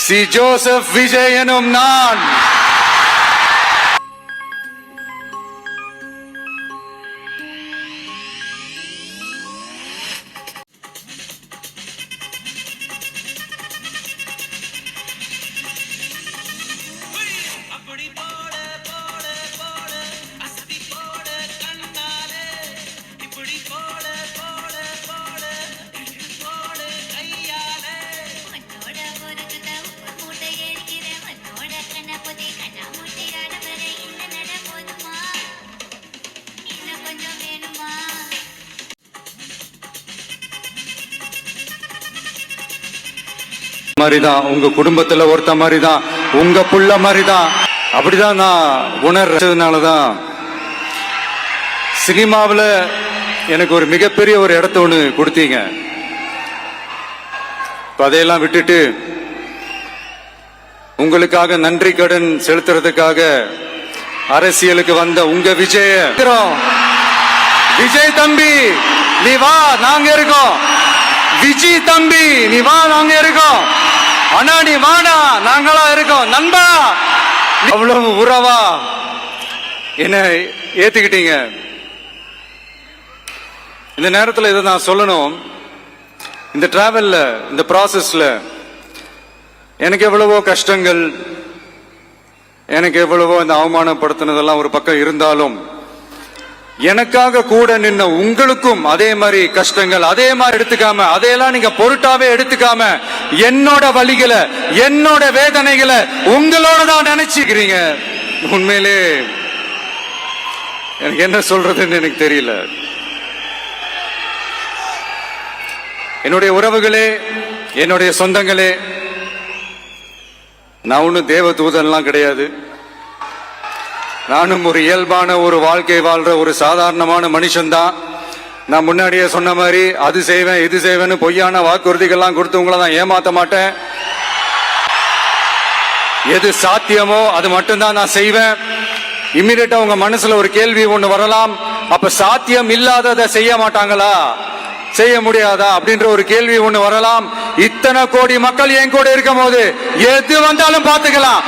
C Joseph Vijay எனும் நான் மாதிரிதான், உங்க குடும்பத்துல ஒருத்த மாதிரிதான், உங்க புள்ள மாதிரிதான். அப்படிதான் நான் உணர்றதுனாலதான் சினிமாவில் எனக்கு ஒரு மிகப்பெரிய ஒரு இடத்த ஒண்ணு கொடுத்தீங்க. அதையெல்லாம் விட்டுட்டு உங்களுக்காக நன்றி கடன் செலுத்துறதுக்காக அரசியலுக்கு வந்த உங்க விஜய் தம்பி நீ வா, நாங்க இருக்கோம். விஜய் தம்பி நீ வா, நாங்க இருக்கோம். அண்ணா நீ வாடா, நாங்களா இருக்கோம். நண்பா, அவ்வளவு உறவா என்ன ஏத்துக்கிட்டீங்க. இந்த நேரத்தில் இதை நான் சொல்லணும். இந்த டிராவல்ல, இந்த ப்ராசஸ்ல எனக்கு எவ்வளவோ கஷ்டங்கள், எனக்கு எவ்வளவோ இந்த அவமானப்படுத்தினதெல்லாம் ஒரு பக்கம் இருந்தாலும், எனக்காக கூட நின்ன உங்களுக்கும் அதே மாதிரி கஷ்டங்கள் அதே மாதிரி எடுத்துக்காம, அதையெல்லாம் நீங்க பொருட்டாவே எடுத்துக்காம, என்னோட வலிகளை, என்னோட வேதனைகளை உங்களோட தான் நினைச்சுக்கிறீங்க. உண்மையிலே எனக்கு என்ன சொல்றதுன்னு எனக்கு தெரியல. என்னுடைய உறவுகளே, என்னுடைய சொந்தங்களே, நான் ஒன்னும் தேவ தூதன்லாம் கிடையாது. நானும் ஒரு இயல்பான ஒரு வாழ்க்கை வாழ்ற ஒரு சாதாரணமான மனுஷன்தான். நான் முன்னாடியே சொன்ன மாதிரி அது செய்வேன் இது செய்வேன்னு பொய்யான வாக்குறுதிகள்லாம் கொடுத்து உங்களை தான் ஏமாத்த மாட்டேன். எது சாத்தியமோ அது மட்டும்தான் நான் செய்வேன். இம்மிடியட்டா உங்க மனசுல ஒரு கேள்வி ஒண்ணு வரலாம், அப்ப சாத்தியம் இல்லாததை செய்ய மாட்டாங்களா, செய்ய முடியாதா அப்படின்ற ஒரு கேள்வி ஒண்ணு வரலாம். இத்தனை கோடி மக்கள் என் கூட இருக்கும் போது எது வந்தாலும் பாத்துக்கலாம்.